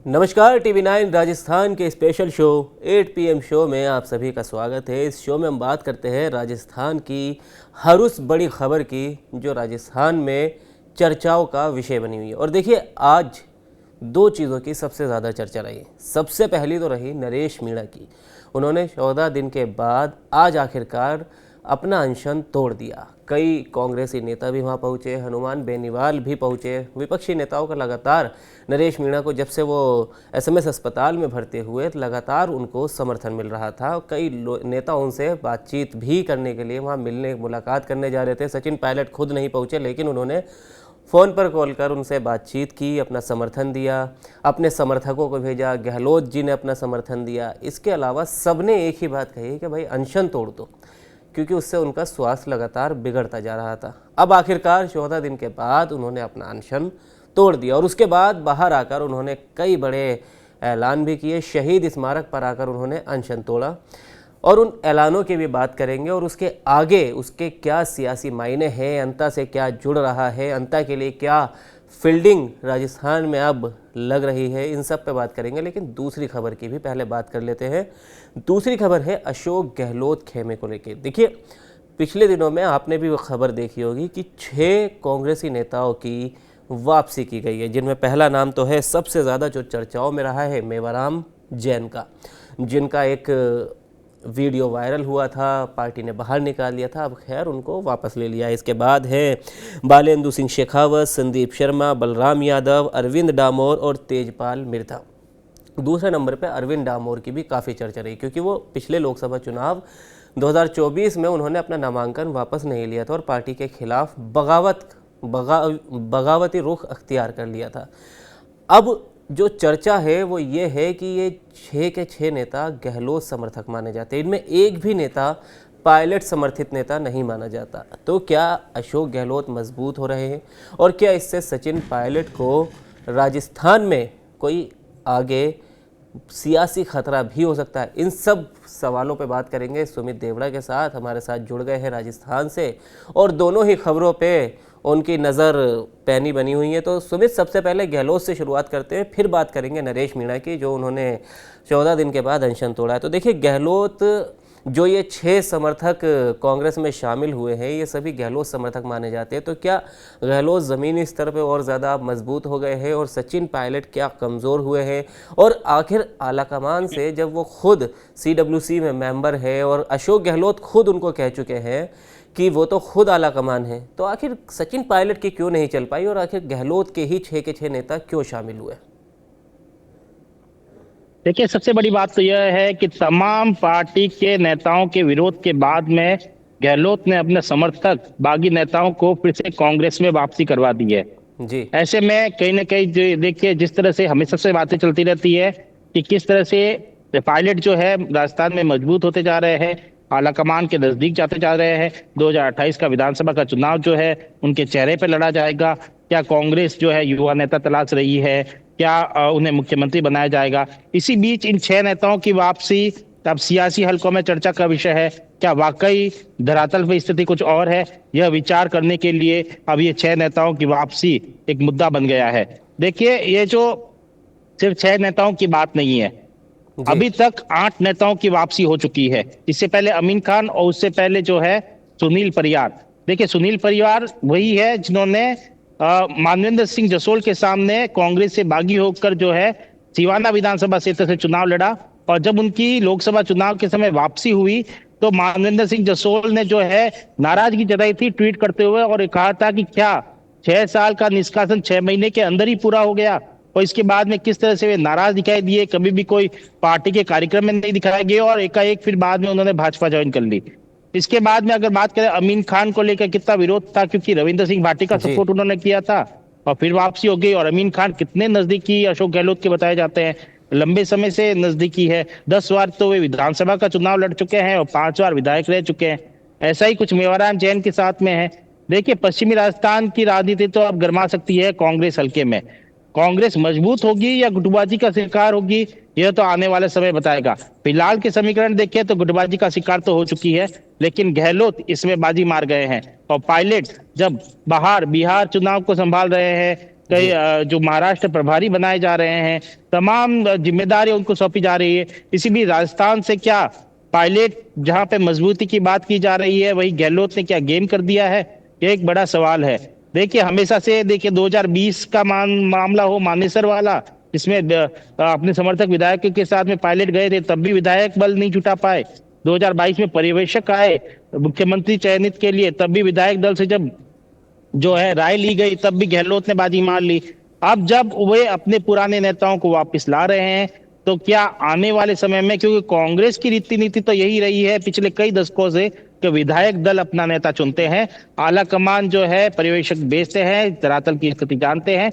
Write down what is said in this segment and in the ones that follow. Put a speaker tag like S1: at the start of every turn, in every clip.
S1: नमस्कार। टीवी 9 राजस्थान के special show 8 PM show में आप सभी का स्वागत है। इस शो में हम बात करते हैं राजस्थान की हर उस बड़ी खबर की जो राजस्थान में चर्चाओं का विषय बनी हुई है। और देखिए, आज दो चीज़ों की सबसे ज़्यादा चर्चा रही। सबसे पहली तो रही नरेश मीणा की। उन्होंने 14 दिन के बाद आज आखिरकार अपना अनशन तोड़ दिया। कई कांग्रेसी नेता भी वहां पहुंचे, हनुमान बेनीवाल भी पहुंचे। विपक्षी नेताओं का लगातार नरेश मीणा को जब से वो SMS अस्पताल में भर्ती हुए लगातार उनको समर्थन मिल रहा था। कई नेता उनसे बातचीत भी करने के लिए वहां मिलने मुलाकात करने जा रहे थे। सचिन पायलट खुद नहीं पहुंचे, लेकिन उन्होंने फ़ोन पर कॉल कर उनसे बातचीत की, अपना समर्थन दिया, अपने समर्थकों को भेजा। गहलोत जी ने अपना समर्थन दिया। इसके अलावा सबने एक ही बात कही कि भाई अनशन तोड़ दो, क्योंकि उससे उनका स्वास्थ्य लगातार बिगड़ता जा रहा था। अब आखिरकार 14 दिन के बाद उन्होंने अपना अनशन तोड़ दिया और उसके बाद बाहर आकर उन्होंने कई बड़े ऐलान भी किए। शहीद स्मारक पर आकर उन्होंने अनशन तोड़ा और उन ऐलानों की भी बात करेंगे और उसके आगे उसके क्या सियासी मायने हैं, अंता से क्या जुड़ रहा है, अंता के लिए क्या फील्डिंग राजस्थान में अब लग रही है, इन सब पे बात करेंगे। लेकिन दूसरी खबर की भी पहले बात कर लेते हैं। दूसरी खबर है अशोक गहलोत खेमे को लेकर। देखिए, पिछले दिनों में आपने भी वो खबर देखी होगी कि 6 कांग्रेसी नेताओं की वापसी की गई है, जिनमें पहला नाम तो है सबसे ज़्यादा जो चर्चाओं में रहा है मेवाराम जैन का, जिनका एक वीडियो वायरल हुआ था, पार्टी ने बाहर निकाल लिया था। अब खैर उनको वापस ले लिया। इसके बाद है बालेंदु सिंह शेखावत, संदीप शर्मा, बलराम यादव, अरविंद डामोर और तेजपाल मिर्धा। दूसरे नंबर पे अरविंद डामोर की भी काफ़ी चर्चा रही, क्योंकि वो पिछले लोकसभा चुनाव 2024 में उन्होंने अपना नामांकन वापस नहीं लिया था और पार्टी के खिलाफ बगावती रुख अख्तियार कर लिया था। अब जो चर्चा है वो ये है कि ये 6 के 6 नेता गहलोत समर्थक माने जाते हैं। इनमें एक भी नेता पायलट समर्थित नेता नहीं माना जाता। तो क्या अशोक गहलोत मजबूत हो रहे हैं और क्या इससे सचिन पायलट को राजस्थान में कोई आगे सियासी खतरा भी हो सकता है? इन सब सवालों पे बात करेंगे सुमित देवड़ा के साथ। हमारे साथ जुड़ गए हैं राजस्थान से और दोनों ही खबरों पे उनकी नज़र पैनी बनी हुई है। तो सुमित, सबसे पहले गहलोत से शुरुआत करते हैं, फिर बात करेंगे नरेश मीणा की, जो उन्होंने 14 दिन के बाद अनशन तोड़ा है। तो देखिए, गहलोत जो ये 6 समर्थक कांग्रेस में शामिल हुए हैं, ये सभी गहलोत समर्थक माने जाते हैं। तो क्या गहलोत ज़मीनी स्तर पे और ज़्यादा मजबूत हो गए हैं और सचिन पायलट क्या कमज़ोर हुए हैं? और आखिर आलाकमान से जब वो खुद CWC में मेंबर है और अशोक गहलोत खुद उनको कह चुके हैं कि वो तो खुद आलाकमान है, तो आखिर सचिन पायलट की क्यों नहीं चल पाई और आखिर गहलोत के ही 6 के 6 नेता क्यों शामिल हुए?
S2: देखिए, सबसे बड़ी बात तो यह है कि तमाम पार्टी के नेताओं के विरोध के बाद में गहलोत ने अपने समर्थक बागी नेताओं को फिर से कांग्रेस में वापसी करवा दी है।
S1: जी
S2: ऐसे में कहीं ना कहीं देखिए, जिस तरह से हमेशा से बातें चलती रहती है कि किस तरह से पायलट जो है राजस्थान में मजबूत होते जा रहे हैं, आलाकमान के नजदीक जाते जा रहे हैं। 2028 का विधानसभा का चुनाव जो है उनके चेहरे पर लड़ा जाएगा। क्या कांग्रेस जो है युवा नेता तलाश रही है? क्या उन्हें मुख्यमंत्री बनाया जाएगा? इसी बीच इन 6 नेताओं की वापसी अब सियासी हलकों में चर्चा का विषय है। क्या वाकई धरातल पर स्थिति कुछ और है? यह विचार करने के लिए अब ये 6 नेताओं की वापसी एक मुद्दा बन गया है। देखिए, ये जो सिर्फ 6 नेताओं की बात नहीं है, अभी तक 8 नेताओं की वापसी हो चुकी है। इससे पहले अमीन खान और उससे पहले जो है सुनील परियार। देखिए, सुनील परियार वही है जिन्होंने मानवेंद्र सिंह जसोल के सामने कांग्रेस से बागी होकर जो है सिवाना विधानसभा क्षेत्र से चुनाव लड़ा और जब उनकी लोकसभा चुनाव के समय वापसी हुई तो मानवेंद्र सिंह जसोल ने जो है नाराजगी जताई थी ट्वीट करते हुए और कहा था कि क्या 6 साल का निष्कासन 6 महीने के अंदर ही पूरा हो गया। और इसके बाद में किस तरह से वे नाराज दिखाई दिए, कभी भी कोई पार्टी के कार्यक्रम में नहीं दिखाए गए और एकाएक फिर बाद में उन्होंने भाजपा ज्वाइन कर ली। इसके बाद में अगर बात करें अमीन खान को लेकर कितना विरोध था, क्योंकि रविंद्र सिंह भाटी का सपोर्ट उन्होंने किया था और फिर वापसी हो गई। और अमीन खान कितने नजदीकी अशोक गहलोत के बताए जाते हैं, लंबे समय से नजदीकी है। 10 बार तो वे विधानसभा का चुनाव लड़ चुके हैं और 5 बार विधायक रह चुके हैं। ऐसा ही कुछ मेवाराम जैन के साथ में है। देखिए, पश्चिमी राजस्थान की राजनीति तो अब गर्मा सकती है कांग्रेस हल्के में। कांग्रेस मजबूत होगी या गुटबाजी का शिकार होगी, यह तो आने वाले समय बताएगा। फिलहाल के समीकरण देखें तो गुटबाजी का शिकार तो हो चुकी है, लेकिन गहलोत इसमें बाजी मार गए हैं। और पायलट जब बाहर बिहार चुनाव को संभाल रहे हैं, कई
S1: जी
S2: जो महाराष्ट्र प्रभारी बनाए जा रहे हैं, तमाम जिम्मेदारी उनको सौंपी जा रही है। इसी बीच राजस्थान से क्या पायलट जहां पे मजबूती की बात की जा रही है, वही गहलोत ने क्या गेम कर दिया है, ये एक बड़ा सवाल है। देखिए हमेशा से देखिए 2020 का मामला हो मानेसर वाला, इसमें अपने समर्थक विधायकों के साथ में पायलट गए थे, तब भी विधायक बल नहीं जुटा पाए। 2022 में पर्यवेक्षक आए मुख्यमंत्री चयनित के लिए, तब भी विधायक दल से जब जो है राय ली गई, तब भी गहलोत ने बाजी मार ली। अब जब वे अपने पुराने नेताओं को वापस ला रहे हैं, तो क्या आने वाले समय में, क्योंकि कांग्रेस की रीति नीति तो यही रही है पिछले कई दशकों से कि विधायक दल अपना नेता चुनते हैं, आला कमान जो है पर्यवेक्षक भेजते हैं, धरातल की स्थिति जानते हैं।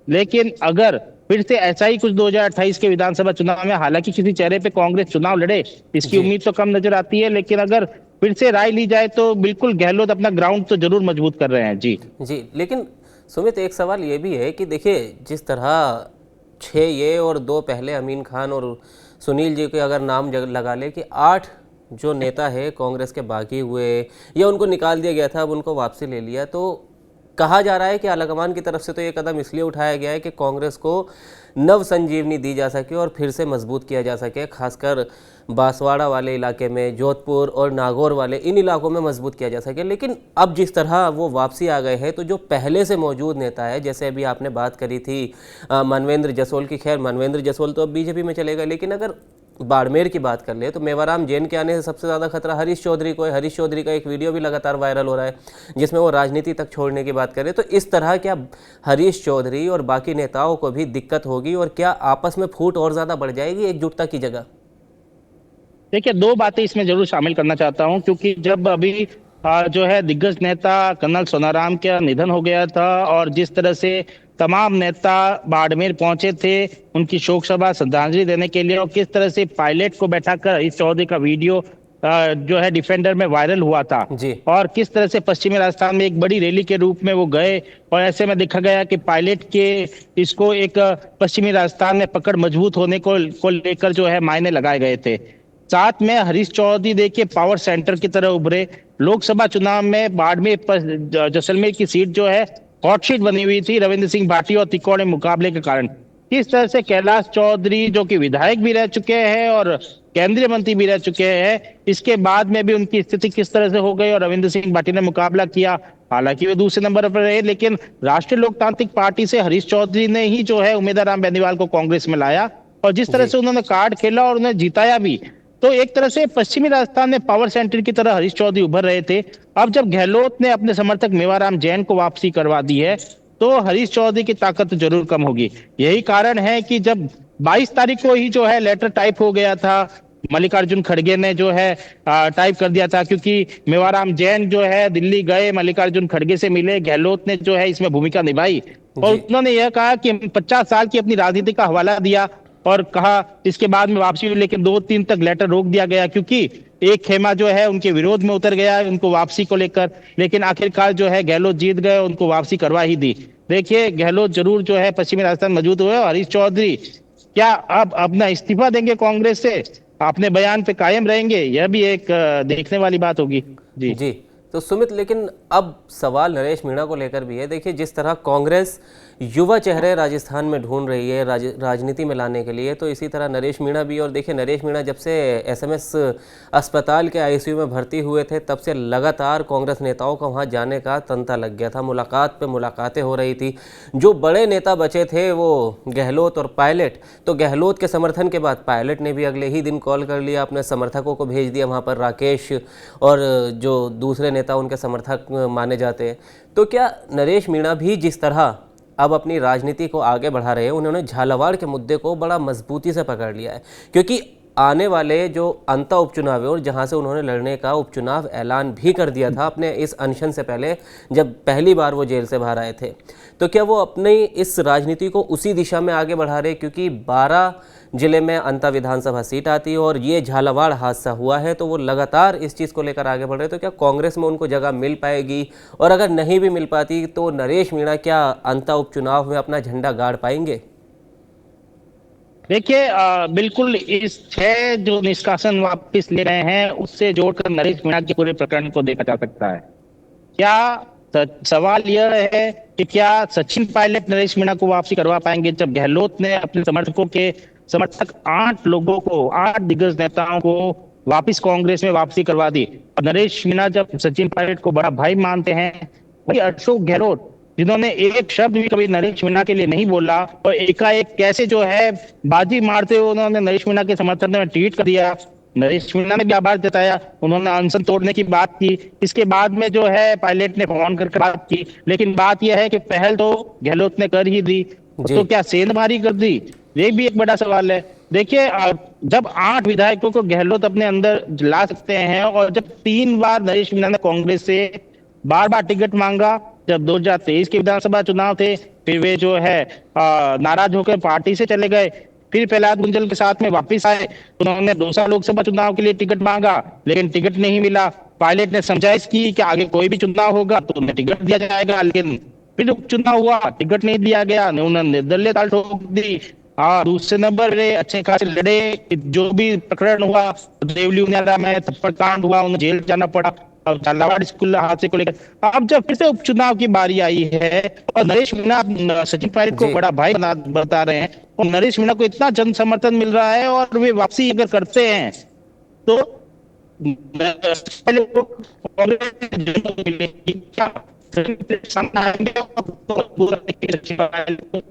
S2: लेकिन अगर फिर से ऐसा ही कुछ 2028 के विधानसभा चुनाव में, हालांकि किसी चेहरे पे कांग्रेस चुनाव लड़े इसकी
S1: जी
S2: उम्मीद तो कम नजर आती है, लेकिन अगर फिर से राय ली जाए तो बिल्कुल गहलोत अपना ग्राउंड तो जरूर मजबूत कर रहे हैं। जी
S1: जी। लेकिन सुमित, एक सवाल ये भी है कि देखिए, जिस तरह 6 ये और 2 पहले अमीन खान और सुनील जी के अगर नाम लगा ले कि 8 जो नेता है कांग्रेस के बागी हुए या उनको निकाल दिया गया था, अब उनको वापसी ले लिया, तो कहा जा रहा है कि आलाकमान की तरफ से तो ये कदम इसलिए उठाया गया है कि कांग्रेस को नव संजीवनी दी जा सके और फिर से मजबूत किया जा सके, खासकर बांसवाड़ा वाले इलाके में, जोधपुर और नागौर वाले इन इलाकों में मजबूत किया जा सके। लेकिन अब जिस तरह वो वापसी आ गए हैं, तो जो पहले से मौजूद नेता है, जैसे अभी आपने बात करी थी मनवेंद्र जसोल की, खैर मनवेंद्र जसोल तो अब बीजेपी में चले गए, लेकिन अगर बाड़मेर की बात कर ले तो मेवाराम जैन के आने से सबसे ज़्यादा खतरा हरीश चौधरी को है। हरीश चौधरी का एक वीडियो भी लगातार वायरल हो रहा है जिसमें वो राजनीति तक छोड़ने की बात कर रहे हैं। तो इस तरह क्या हरीश चौधरी और बाकी नेताओं को भी दिक्कत होगी और क्या आपस में फूट और ज़्यादा बढ़ जाएगी एकजुटता की जगह?
S2: देखिए, दो बातें इसमें जरूर शामिल करना चाहता हूं, क्योंकि जब अभी जो है दिग्गज नेता कर्नल सोनाराम का निधन हो गया था, और जिस तरह से तमाम नेता बाड़मेर पहुंचे थे उनकी शोक सभा श्रद्धांजलि देने के लिए, और किस तरह से पायलट को बैठाकर इस चौधरी का वीडियो जो है डिफेंडर में वायरल हुआ था,
S1: जी
S2: और किस तरह से पश्चिमी राजस्थान में एक बड़ी रैली के रूप में वो गए, और ऐसे में देखा गया कि पायलट के इसको एक पश्चिमी राजस्थान में पकड़ मजबूत होने को लेकर जो है मायने लगाए गए थे। साथ में हरीश चौधरी देखिए पावर सेंटर की तरह उभरे। लोकसभा चुनाव में बाड़मेर जैसलमेर की सीट जो है हॉट सीट बनी हुई थी रविंद्र सिंह भाटी और तिकोड़े मुकाबले के कारण। किस तरह से कैलाश चौधरी जो कि विधायक भी रह चुके हैं और केंद्रीय मंत्री भी रह चुके हैं, इसके बाद में भी उनकी स्थिति किस तरह से हो गई और रविंद्र सिंह भाटी ने मुकाबला किया। हालांकि वे दूसरे नंबर पर रहे, लेकिन राष्ट्रीय लोकतांत्रिक पार्टी से हरीश चौधरी ने ही जो है उमेदवार राम बेनीवाल को कांग्रेस में लाया, और जिस तरह
S1: जी
S2: से उन्होंने कार्ड खेला और उन्हें जिताया भी, तो एक तरह से पश्चिमी राजस्थान में पावर सेंटर की तरह हरीश चौधरी उभर रहे थे। अब जब गहलोत ने अपने समर्थक मेवाराम जैन को वापसी करवा दी है, तो हरीश चौधरी की ताकत जरूर कम होगी। यही कारण है कि जब 22 तारीख को ही जो है लेटर टाइप हो गया था, मल्लिकार्जुन खड़गे ने जो है टाइप कर दिया था, क्योंकि मेवाराम जैन जो है दिल्ली गए, मल्लिकार्जुन खड़गे से मिले, गहलोत ने जो है इसमें भूमिका निभाई, और
S1: जी
S2: उन्होंने यह कहा कि 50 साल की अपनी राजनीति का हवाला दिया, और कहा इसके बाद में वापसी हुई, लेकिन 2-3 तक लेटर रोक दिया गया, क्योंकि एक खेमा जो है उनके विरोध में उतर गया उनको वापसी को लेकर। लेकिन आखिरकार जो है गहलोत जीत गए, उनको वापसी करवा ही दी। देखिए, गहलोत जरूर जो है पश्चिमी राजस्थान मौजूद हुए, और हरीश चौधरी क्या अब अपना इस्तीफा देंगे कांग्रेस से, अपने बयान पे कायम रहेंगे, यह भी एक देखने वाली बात होगी। जी
S1: जी। तो सुमित, लेकिन अब सवाल नरेश मीणा को लेकर भी है। देखिए, जिस तरह कांग्रेस युवा चेहरे राजस्थान में ढूंढ रही है राजनीति में लाने के लिए, तो इसी तरह नरेश मीणा भी। और देखिए, नरेश मीणा जब से एसएमएस अस्पताल के आईसीयू में भर्ती हुए थे, तब से लगातार कांग्रेस नेताओं का वहां जाने का तंता लग गया था, मुलाकात पे मुलाकातें हो रही थी। जो बड़े नेता बचे थे वो गहलोत और पायलट, तो गहलोत के समर्थन के बाद पायलट ने भी अगले ही दिन कॉल कर लिया, अपने समर्थकों को भेज दिया वहाँ पर, राकेश और जो दूसरे नेता उनके समर्थक माने जाते हैं। तो क्या नरेश मीणा भी जिस तरह अब अपनी राजनीति को आगे बढ़ा रहे हैं, उन्होंने झालावाड़ के मुद्दे को बड़ा मजबूती से पकड़ लिया है, क्योंकि आने वाले जो अंता उपचुनाव है और जहां से उन्होंने लड़ने का उपचुनाव ऐलान भी कर दिया था अपने इस अनशन से पहले, जब पहली बार वो जेल से बाहर आए थे, तो क्या वो अपनी इस राजनीति को उसी दिशा में आगे बढ़ा रहे? क्योंकि 12 जिले में अंता विधानसभा सीट आती है और ये झालावाड़ हादसा हुआ है, तो वो लगातार इस चीज़ को लेकर आगे बढ़ रहे। तो क्या कांग्रेस में उनको जगह मिल पाएगी? और अगर नहीं भी मिल पाती तो नरेश मीणा क्या अंता उपचुनाव में अपना झंडा गाड़ पाएंगे?
S2: देखिए, बिल्कुल इस 6 जो निष्कासन वापस ले रहे हैं उससे जोड़कर नरेश मीणा के पूरे प्रकरण को देखा जा सकता है। क्या सवाल यह है कि क्या सचिन पायलट नरेश मीणा को वापसी करवा पाएंगे, जब गहलोत ने अपने समर्थक 8 लोगों को, 8 दिग्गज नेताओं को वापस कांग्रेस में वापसी करवा दी। और नरेश मीणा जब सचिन पायलट को बड़ा भाई मानते हैं, वही अशोक गहलोत जिन्होंने एक शब्द भी कभी नरेश मीणा के लिए नहीं बोला, और एकाएक कैसे जो है बाजी मारते हुए उन्होंने नरेश मीणा के समर्थन में ट्वीट कर दिया। नरेश मीणा ने भी आभार जताया, उन्होंने अनशन तोड़ने की बात की। इसके बाद में जो है पायलट ने फोन करके बात की, लेकिन बात यह है कि पहल तो गहलोत ने कर ही दी, तो क्या सेंधमारी कर दी, ये भी एक बड़ा सवाल है। देखिए, जब 8 विधायकों को गहलोत अपने अंदर ला सकते हैं, और जब 3 बार नरेश मीणा ने कांग्रेस से बार बार टिकट मांगा, जब 2023 के विधानसभा चुनाव थे, फिर वे जो है नाराज होकर पार्टी से चले गए, फिर प्रहलाद गुंजल के साथ में वापस आए, उन्होंने 2 लोकसभा चुनाव के लिए टिकट मांगा, लेकिन टिकट नहीं मिला। पायलट ने समझाइश की कि आगे कोई भी चुनाव होगा तो उन्हें टिकट दिया जाएगा, लेकिन फिर उपचुनाव हुआ, टिकट नहीं दिया गया, उन्होंने निर्दलीय ताल ठोक दी। दूसरे नंबर पे अच्छे खासे लड़े, जो भी प्रकरण हुआ, देवली उनियारा में थप्पड़ कांड हुआ, उन्हें जेल जाना पड़ा, और झालावाड़ स्कूल हादसे को लेकर। अब जब फिर से उपचुनाव की बारी आई है, और नरेश मीणा सचिन पायलट को बड़ा भाई बता रहे हैं, और नरेश मीणा को इतना जन समर्थन मिल रहा है, और वे वापसी अगर करते हैं तो पहले वो कांग्रेस से जन मिलेगी क्या, सामने आएंगे और पूरा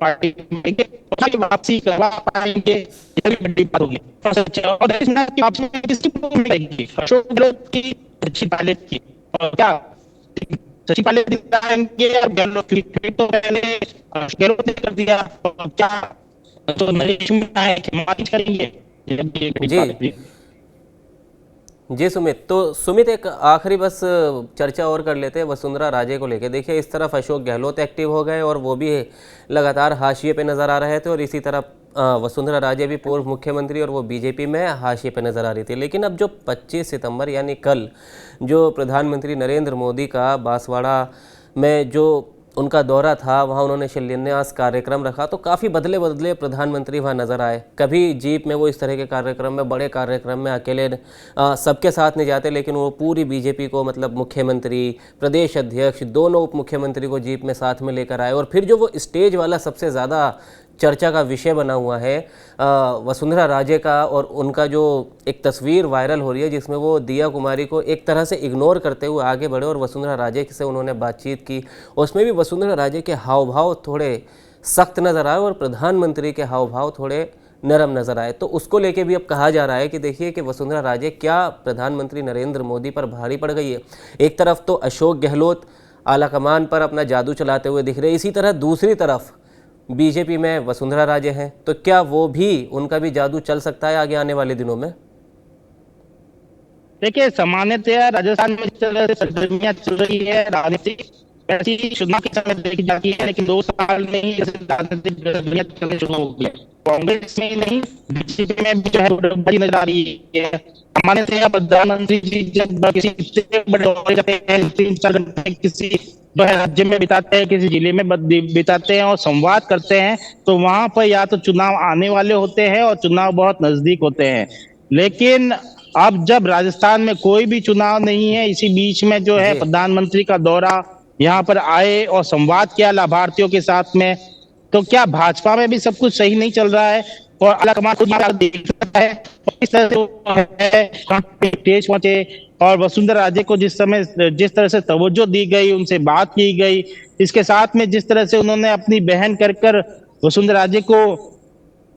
S2: पार्टी में वापसी करवा पाएंगे, ये भी बड़ी बात होगी। और नरेश मीणा की वापसी में किसकी मिलेगी, अशोक गहलोत की, सचिन पायलट की, और क्या सचिन पायलट दिखाएंगे, और गहलोत तो पहले गहलोत ने कर दिया, और क्या तो नरेश मीणा है कि मालिश करेंगे।
S1: जी जी सुमित, तो सुमित एक आखिरी बस चर्चा और कर लेते हैं वसुंधरा राजे को लेके। देखिए, इस तरफ अशोक गहलोत एक्टिव हो गए और वो भी लगातार हाशिए पे नज़र आ रहे थे, और इसी तरफ वसुंधरा राजे भी पूर्व मुख्यमंत्री और वो बीजेपी में हाशिए पे नज़र आ रही थी। लेकिन अब जो 25 सितंबर यानी कल जो प्रधानमंत्री नरेंद्र मोदी का बांसवाड़ा में जो उनका दौरा था, वहाँ उन्होंने शिलान्यास कार्यक्रम रखा, तो काफ़ी बदले बदले प्रधानमंत्री वहाँ नज़र आए। कभी जीप में वो इस तरह के कार्यक्रम में, बड़े कार्यक्रम में अकेले सबके साथ नहीं जाते, लेकिन वो पूरी बीजेपी को, मतलब मुख्यमंत्री, प्रदेश अध्यक्ष, दोनों उप मुख्यमंत्री को जीप में साथ में लेकर आए। और फिर जो वो स्टेज वाला सबसे ज़्यादा चर्चा का विषय बना हुआ है वसुंधरा राजे का, और उनका जो एक तस्वीर वायरल हो रही है जिसमें वो दिया कुमारी को एक तरह से इग्नोर करते हुए आगे बढ़े और वसुंधरा राजे से उन्होंने बातचीत की। उसमें भी वसुंधरा राजे के हाव भाव थोड़े सख्त नज़र आए और प्रधानमंत्री के हाव भाव थोड़े नरम नज़र आए। तो उसको लेके भी अब कहा जा रहा है कि देखिए कि वसुंधरा राजे क्या प्रधानमंत्री नरेंद्र मोदी पर भारी पड़ गई है। एक तरफ तो अशोक गहलोत आला कमान पर अपना जादू चलाते हुए दिख रहे, इसी तरह दूसरी तरफ बीजेपी में वसुंधरा राजे हैं, तो क्या वो भी, उनका भी जादू चल सकता है आगे आने वाले दिनों में?
S2: देखिए, सामान्यतः राजस्थान में जिस तरह से सरगर्मियां चल रही है राजनीतिक, ऐसी चुनाव के समय देखी जाती है, लेकिन 2 साल में ही राजनीतिक सरगर्मियां चलनी शुरू हो गई। कांग्रेस में ही नहीं, बीजेपी में भी जो है बड़ी नजर आ रही है। सामान्यतः प्रधानमंत्री जी जब किसी बड़े दौरे जाते हैं, 3-4 घंटे किसी जो है राज्य में बिताते हैं, किसी जिले में बिताते हैं और संवाद करते हैं, तो वहां पर या तो चुनाव आने वाले होते हैं और चुनाव बहुत नजदीक होते हैं। लेकिन अब जब राजस्थान में कोई भी चुनाव नहीं है, इसी बीच में जो है प्रधानमंत्री का दौरा यहाँ पर आए और संवाद किया लाभार्थियों के साथ में, तो क्या भाजपा में भी सब कुछ सही नहीं चल रहा है? और आलाकमान खुद देख रहा है इस तरह से तेज पहुंचे, और वसुंधरा राजे को जिस तरह से तवज्जो दी गई, उनसे बात की गई, इसके साथ में जिस तरह से उन्होंने अपनी बहन कर वसुंधरा राजे को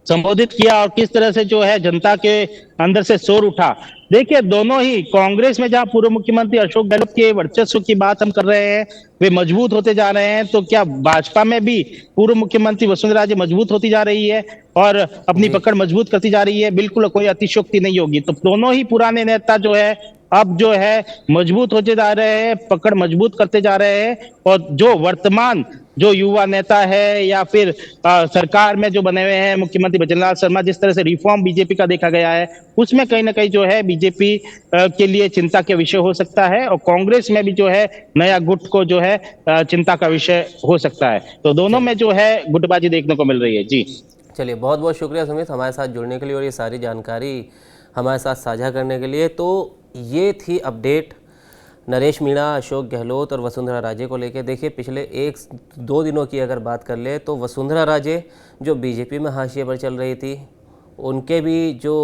S2: संबोधित किया, और किस तरह से जो है जनता के अंदर से शोर उठा। देखिए, दोनों ही कांग्रेस में जहां पूर्व मुख्यमंत्री अशोक गहलोत के वर्चस्व की बात हम कर रहे हैं, वे मजबूत होते जा रहे हैं, तो क्या भाजपा में भी पूर्व मुख्यमंत्री वसुंधरा राजे मजबूत होती जा रही है और अपनी पकड़ मजबूत करती जा रही है? बिल्कुल कोई अतिशयोक्ति नहीं होगी। तो दोनों ही पुराने नेता जो है अब जो है मजबूत होते जा रहे हैं, पकड़ मजबूत करते जा रहे हैं, और जो वर्तमान जो युवा नेता है या फिर सरकार में जो बने हुए हैं मुख्यमंत्री भजनलाल शर्मा, जिस तरह से रिफॉर्म बीजेपी का देखा गया है, उसमें कहीं ना कहीं जो है बीजेपी के लिए चिंता के विषय हो सकता है, और कांग्रेस में भी जो है नया गुट को जो है चिंता का विषय हो सकता है। तो दोनों में जो है गुटबाजी देखने को मिल रही है। जी
S1: चलिए, बहुत बहुत शुक्रिया सुमित हमारे साथ जुड़ने के लिए और ये सारी जानकारी हमारे साथ साझा करने के लिए। तो ये थी अपडेट नरेश मीणा, अशोक गहलोत और वसुंधरा राजे को लेकर। देखिए पिछले 1-2 दिनों की अगर बात कर ले तो वसुंधरा राजे जो बीजेपी में हाशिए पर चल रही थी, उनके भी जो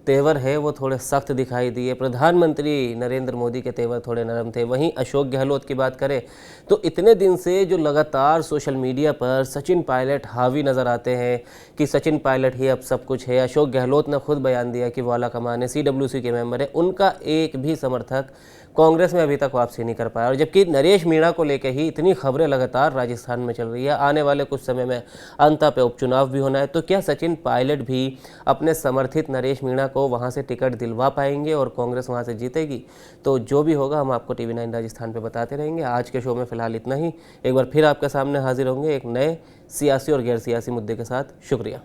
S1: तेवर है वो थोड़े सख्त दिखाई दिए। प्रधानमंत्री नरेंद्र मोदी के तेवर थोड़े नरम थे। वहीं अशोक गहलोत की बात करें तो इतने दिन से जो लगातार सोशल मीडिया पर सचिन पायलट हावी नज़र आते हैं कि सचिन पायलट ही अब सब कुछ है। अशोक गहलोत ने खुद बयान दिया कि वो आला कमान है, CWC के मेंबर है, उनका एक भी समर्थक कांग्रेस में अभी तक वापसी नहीं कर पाया। और जबकि नरेश मीणा को लेकर ही इतनी खबरें लगातार राजस्थान में चल रही है, आने वाले कुछ समय में अंता पे उपचुनाव भी होना है, तो क्या सचिन पायलट भी अपने समर्थित नरेश मीणा को वहां से टिकट दिलवा पाएंगे और कांग्रेस वहां से जीतेगी? तो जो भी होगा हम आपको TV9 राजस्थान पे बताते रहेंगे। आज के शो में फिलहाल इतना ही। एक बार फिर आपके सामने हाजिर होंगे एक नए सियासी और गैर सियासी मुद्दे के साथ। शुक्रिया।